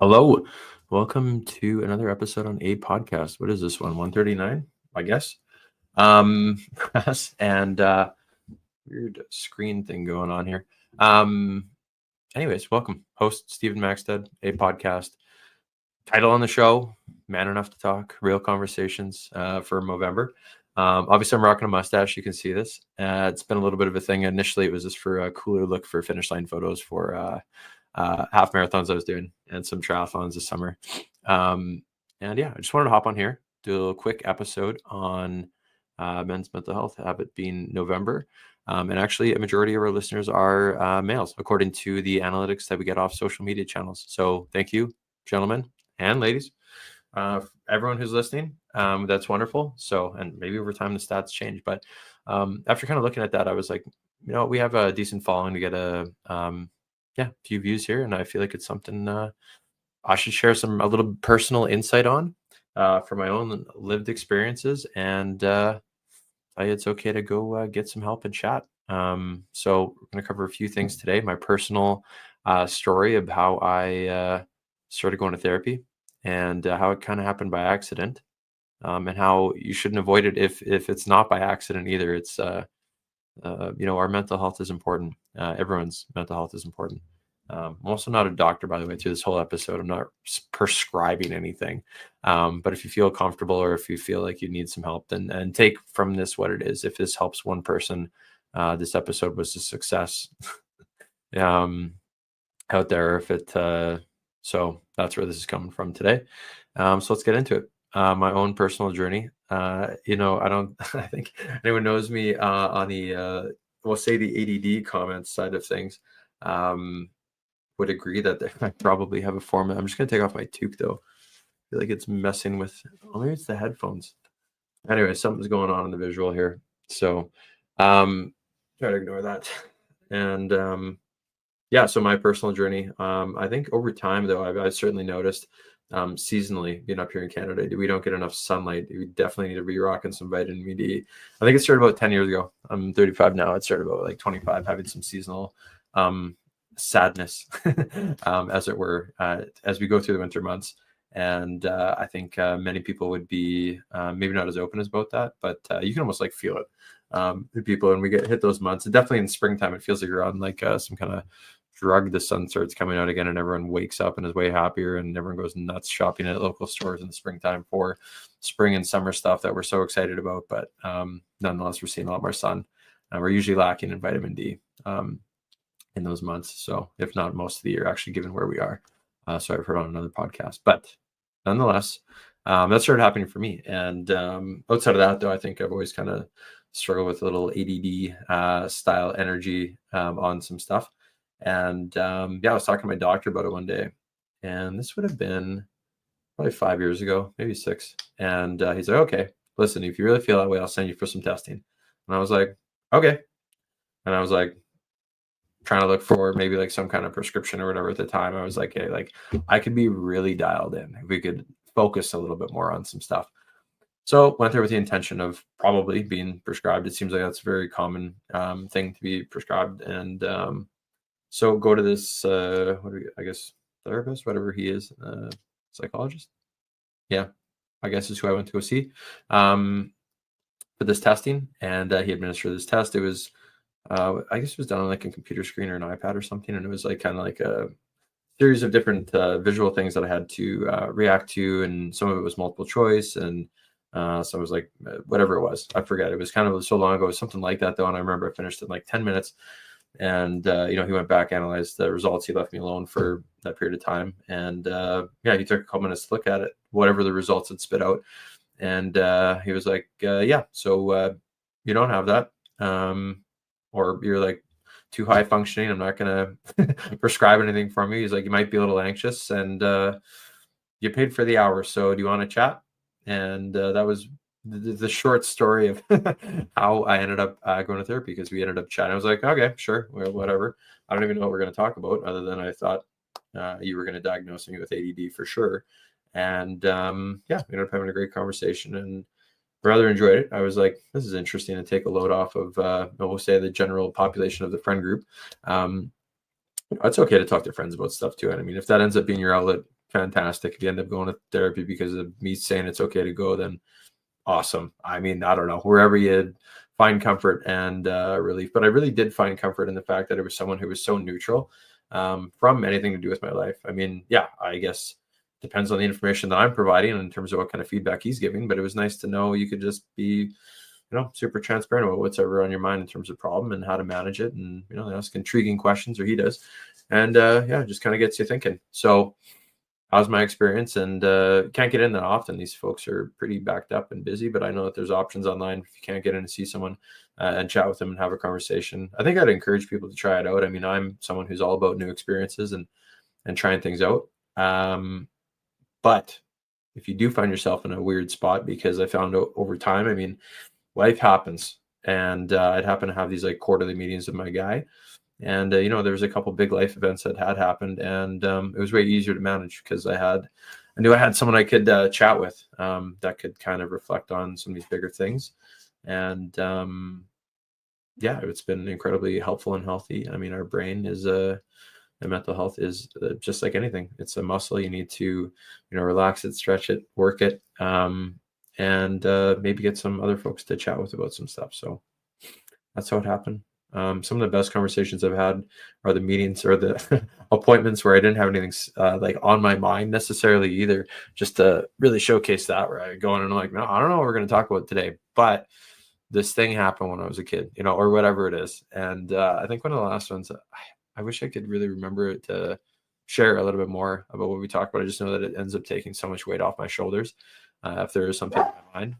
Hello, welcome to another episode on a podcast. What is this one? 139, I guess. Um, and weird screen thing going on here. Anyways, welcome, host Stephen Maxted, a podcast. Title on the show: Man Enough to Talk, Real Conversations for Movember. Obviously, I'm rocking a mustache. You can see this. It's been a little bit of a thing. Initially, it was just for a cooler look for finish line photos for half marathons I was doing and some triathlons this summer. And yeah, I just wanted to hop on here, do a little quick episode on men's mental health, have it being November. And actually, a majority of our listeners are males, according to the analytics that we get off social media channels. So thank you, gentlemen and ladies, everyone who's listening. That's wonderful. So, and maybe over time the stats change, but after kind of looking at that, I was like, we have a decent following to get a few views here, and I feel like it's something I should share a little personal insight on for my own lived experiences, and it's okay to go get some help and chat. So we're going to cover a few things today. My personal story of how I started going to therapy, and how it kind of happened by accident, and how you shouldn't avoid it if it's not by accident either. It's our mental health is important. Everyone's mental health is important. I'm also not a doctor, by the way, through this whole episode. I'm not prescribing anything. But if you feel comfortable or if you feel like you need some help, then and take from this what it is. If this helps one person, this episode was a success out there. If it so that's where this is coming from today. So let's get into it. My own personal journey. I think anyone knows me on the we'll say the ADD comments side of things would agree that I probably have a form. I'm just gonna take off my toque though. I feel like it's messing with. Oh, maybe it's the headphones. Anyway, something's going on in the visual here. So try to ignore that. And so my personal journey. I think over time though, I've certainly noticed. Seasonally, being up here in Canada, we don't get enough sunlight. We definitely need to be rocking some vitamin D. I think it started about 10 years ago. I'm 35 now. It started about like 25, having some seasonal sadness, as it were, as we go through the winter months. And I think many people would be maybe not as open as about that, but you can almost like feel it. The people, when we hit those months, definitely in springtime, it feels like you're on like some kind of drug. The sun starts coming out again and everyone wakes up and is way happier, and everyone goes nuts shopping at local stores in the springtime for spring and summer stuff that we're so excited about. But nonetheless, we're seeing a lot more sun, and we're usually lacking in vitamin D in those months. So if not most of the year, actually, given where we are. So I've heard on another podcast, but nonetheless, that started happening for me. And outside of that though, I think I've always kind of struggled with a little ADD style energy on some stuff. And I was talking to my doctor about it one day, and this would have been probably 5 years ago, maybe 6. And he's like, okay, listen, if you really feel that way, I'll send you for some testing. And I was like, okay. And I was like, trying to look for maybe like some kind of prescription or whatever at the time. I was like, hey, like I could be really dialed in if we could focus a little bit more on some stuff. So went there with the intention of probably being prescribed. It seems like that's a very common thing to be prescribed. And so go to this, I guess, therapist, whatever he is, psychologist. Yeah, I guess is who I went to go see for this testing. And he administered this test. It was, I guess it was done on like a computer screen or an iPad or something. And it was like kind of like a series of different visual things that I had to react to. And some of it was multiple choice. And so it was like, whatever it was, I forget. It was kind of so long ago, it was something like that though. And I remember I finished in like 10 minutes. And he went back, analyzed the results. He left me alone for that period of time, and he took a couple minutes to look at it, whatever the results had spit out, and he was like, so you don't have that, or you're like too high functioning. I'm not gonna prescribe anything from you. He's like, you might be a little anxious, and you paid for the hour, so do you want to chat? And that was the short story of how I ended up going to therapy, because we ended up chatting. I was like, okay, sure, well, whatever. I don't even know what we're going to talk about, other than I thought you were going to diagnose me with ADD for sure. And we ended up having a great conversation and rather enjoyed it. I was like, this is interesting to take a load off of, we'll say, the general population of the friend group. It's okay to talk to friends about stuff too. And I mean, if that ends up being your outlet, fantastic. If you end up going to therapy because of me saying it's okay to go, then awesome. I mean, I don't know, wherever you find comfort and relief. But I really did find comfort in the fact that it was someone who was so neutral from anything to do with my life. I mean, yeah, I guess depends on the information that I'm providing in terms of what kind of feedback he's giving. But it was nice to know you could just be, super transparent about what's ever on your mind in terms of problem and how to manage it. And, ask intriguing questions, or he does. And yeah, just kind of gets you thinking. So how's my experience? And can't get in that often. These folks are pretty backed up and busy, but I know that there's options online if you can't get in to see someone and chat with them and have a conversation. I think I'd encourage people to try it out. I mean, I'm someone who's all about new experiences and trying things out. But if you do find yourself in a weird spot, because I found out over time, I mean, life happens. And I'd happen to have these like quarterly meetings with my guy. And, there was a couple big life events that had happened, and it was way easier to manage because I knew I had someone I could chat with that could kind of reflect on some of these bigger things. And yeah, it's been incredibly helpful and healthy. I mean, our brain is and mental health is just like anything. It's a muscle. You need to, relax it, stretch it, work it, and maybe get some other folks to chat with about some stuff. So that's how it happened. Some of the best conversations I've had are the meetings or the appointments where I didn't have anything like on my mind necessarily either, just to really showcase that, where I go in and I'm like, no, I don't know what we're going to talk about today, but this thing happened when I was a kid, or whatever it is. And I think one of the last ones, I wish I could really remember to share a little bit more about what we talked about. I just know that it ends up taking so much weight off my shoulders if there is something in my mind.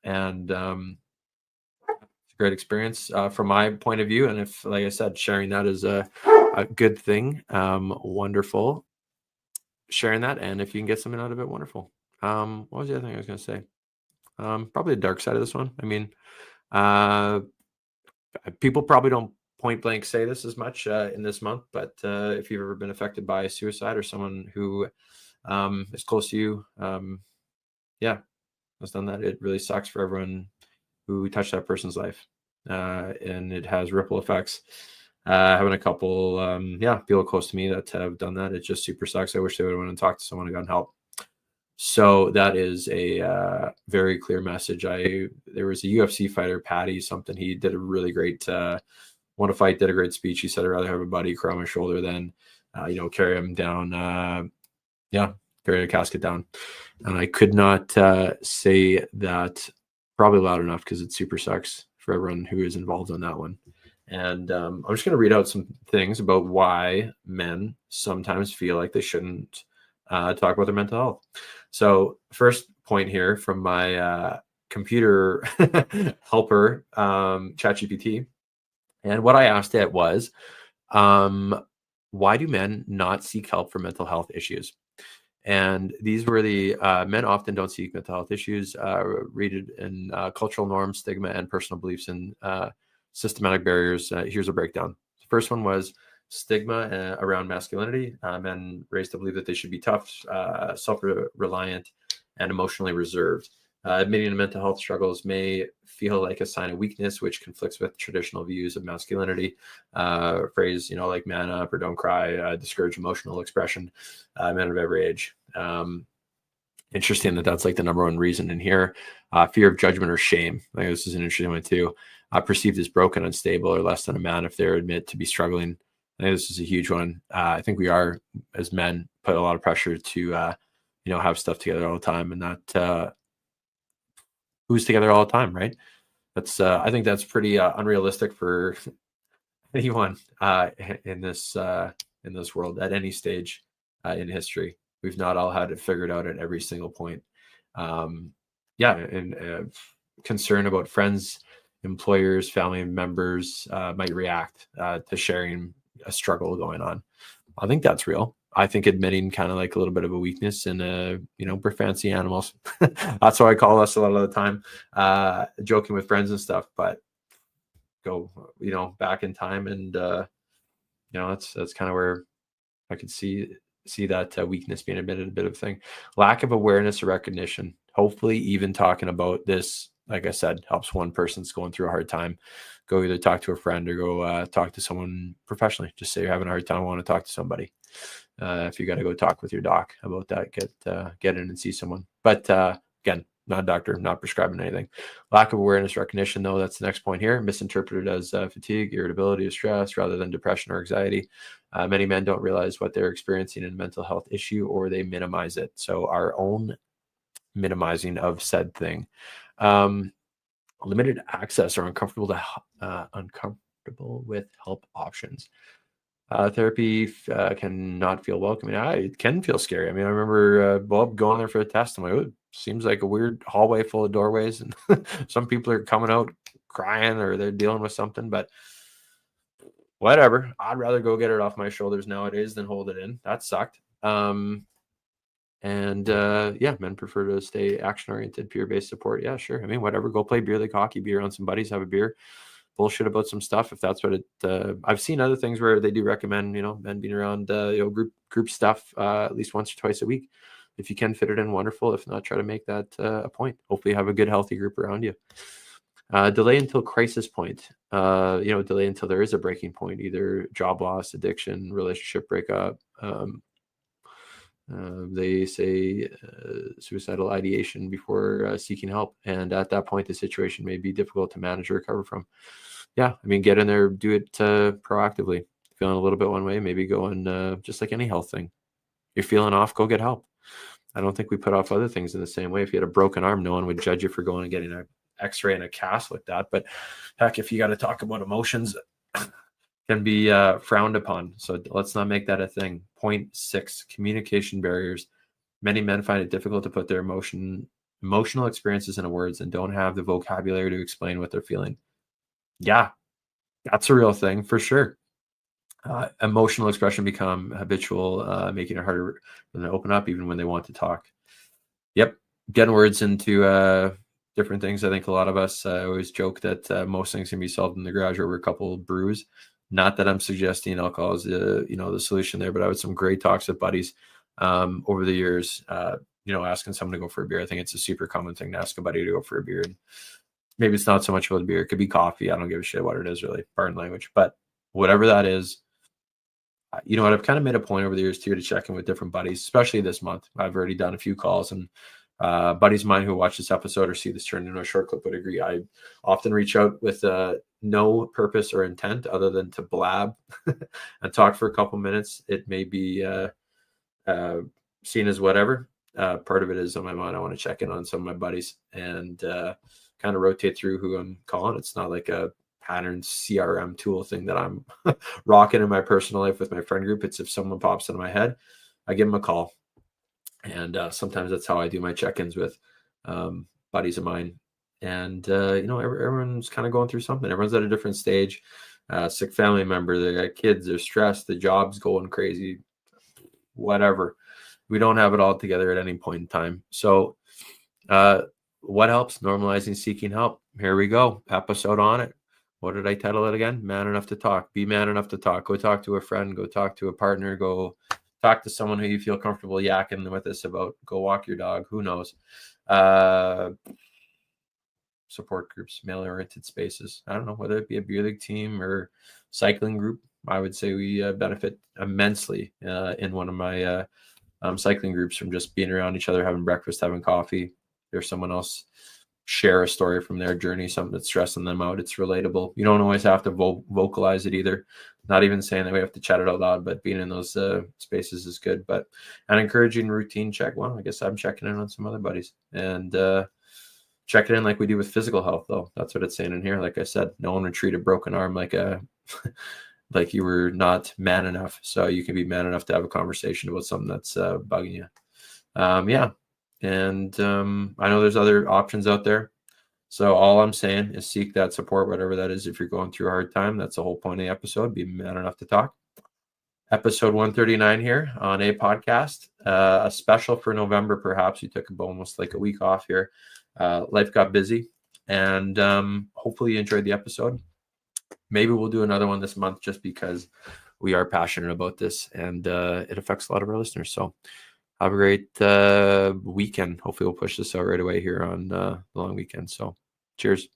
And it's a great experience from my point of view. And if, like I said, sharing that is a good thing, wonderful. Sharing that. And if you can get something out of it, wonderful. What was the other thing I was going to say? Probably the dark side of this one. I mean, people probably don't point blank say this as much in this month, but if you've ever been affected by suicide or someone who is close to you, yeah, has done that, it really sucks for everyone who touched that person's life. And it has ripple effects. Having a couple, people close to me that have done that, it just super sucks. I wish they would have went and talked to someone and gotten help. So that is a very clear message. There was a UFC fighter, Patty something. He did a really great, want to fight, did a great speech. He said, I'd rather have a buddy cry on my shoulder than, carry him down. Carry a casket down. And I could not say that probably loud enough because it super sucks for everyone who is involved on that one. And I'm just going to read out some things about why men sometimes feel like they shouldn't talk about their mental health. So first point here from my computer helper, ChatGPT. And what I asked it was, why do men not seek help for mental health issues? And these were the men often don't seek mental health issues rooted in cultural norms, stigma, and personal beliefs and systematic barriers. Here's a breakdown. The first one was stigma around masculinity. Men raised to believe that they should be tough, self-reliant, and emotionally reserved. Admitting to mental health struggles may feel like a sign of weakness, which conflicts with traditional views of masculinity. Phrase, like man up or don't cry, discourage emotional expression, men of every age. Interesting that's like the number one reason in here. Fear of judgment or shame. I think this is an interesting one too. Perceived as broken, unstable, or less than a man if they're admit to be struggling. I think this is a huge one. I think we are, as men, put a lot of pressure to, have stuff together all the time, and not who's together all the time, right? That's I think that's pretty unrealistic for anyone in this world at any stage in history. We've not all had it figured out at every single point. And concern about friends, employers, family members might react to sharing a struggle going on. I think that's real. I think admitting kind of like a little bit of a weakness and, we're fancy animals. That's what I call us a lot of the time, joking with friends and stuff, but go, back in time. And, that's kind of where I could see that weakness being admitted, a bit of a thing. Lack of awareness or recognition. Hopefully even talking about this, like I said, helps one person's going through a hard time. Go either talk to a friend or go talk to someone professionally. Just say you're having a hard time, I want to talk to somebody. If you got to go talk with your doc about that, get in and see someone. But again, not a doctor, not prescribing anything. Lack of awareness recognition, though, that's the next point here. Misinterpreted as fatigue, irritability, or stress rather than depression or anxiety. Many men don't realize what they're experiencing in a mental health issue, or they minimize it. So our own minimizing of said thing. Limited access or uncomfortable with help options. Therapy can not feel welcoming. It can feel scary. I mean, I remember Bob going there for a test. I'm like, oh, it seems like a weird hallway full of doorways, and some people are coming out crying or they're dealing with something. But whatever. I'd rather go get it off my shoulders nowadays than hold it in. That sucked. Men prefer to stay action-oriented, peer-based support. Yeah, sure. I mean, whatever. Go play beer league hockey, be around some buddies, have a beer, bullshit about some stuff. If that's what it, I've seen other things where they do recommend, men being around, group stuff at least once or twice a week. If you can fit it in, wonderful. If not, try to make that a point. Hopefully, have a good, healthy group around you. Delay until crisis point. Delay until there is a breaking point, either job loss, addiction, relationship breakup. They say suicidal ideation before seeking help. And at that point, the situation may be difficult to manage or recover from. Yeah, I mean, get in there, do it proactively. Feeling a little bit one way, maybe go and just like any health thing. You're feeling off, go get help. I don't think we put off other things in the same way. If you had a broken arm, no one would judge you for going and getting an x-ray and a cast like that. But heck, if you got to talk about emotions, can be frowned upon. So let's not make that a thing. Point 6, communication barriers. Many men find it difficult to put their emotional experiences into words and don't have the vocabulary to explain what they're feeling. Yeah, that's a real thing for sure. Emotional expression become habitual, making it harder for them to open up even when they want to talk. Yep, getting words into different things. I think a lot of us always joke that most things can be solved in the garage over a couple of brews. Not that I'm suggesting alcohol is the solution there, but I had some great talks with buddies over the years. Asking someone to go for a beer. I think it's a super common thing to ask a buddy to go for a beer. And maybe it's not so much about a beer. It could be coffee. I don't give a shit what it is, really. Pardon language. But whatever that is, what I've kind of made a point over the years too to check in with different buddies, especially this month. I've already done a few calls, and buddies of mine who watch this episode or see this turned into a short clip would agree. I often reach out with no purpose or intent other than to blab and talk for a couple minutes. It may be seen as whatever. Part of it is on my mind. I want to check in on some of my buddies and kind of rotate through who I'm calling. It's not like a pattern CRM tool thing that I'm rocking in my personal life with my friend group. It's if someone pops into my head, I give them a call. And sometimes that's how I do my check-ins with buddies of mine. And, everyone's kind of going through something. Everyone's at a different stage. Sick family member, they got kids, they're stressed, the job's going crazy, whatever. We don't have it all together at any point in time. So what helps? Normalizing seeking help. Here we go. Episode on it. What did I title it again? Man enough to talk. Be man enough to talk. Go talk to a friend. Go talk to a partner. Go talk to someone who you feel comfortable yakking with us about. Go walk your dog. Who knows? Support groups, male-oriented spaces. I don't know, whether it be a beer league team or cycling group. I would say we benefit immensely in one of my cycling groups from just being around each other, having breakfast, having coffee. There's someone else share a story from their journey, something that's stressing them out. It's relatable. You don't always have to vocalize it either. Not even saying that we have to chat it out loud, but being in those spaces is good. But an encouraging routine check. Well, I guess I'm checking in on some other buddies and check it in like we do with physical health, though. That's what it's saying in here. Like I said, no one would treat a broken arm like like you were not man enough. So you can be man enough to have a conversation about something that's bugging you. Yeah. And I know there's other options out there. So all I'm saying is seek that support, whatever that is. If you're going through a hard time, that's the whole point of the episode. Be man enough to talk. Episode 139 here on a podcast. A special for November, perhaps. You took almost like a week off here. Life got busy. And hopefully you enjoyed the episode. Maybe we'll do another one this month just because we are passionate about this and it affects a lot of our listeners. So have a great weekend. Hopefully we'll push this out right away here on the long weekend. So cheers.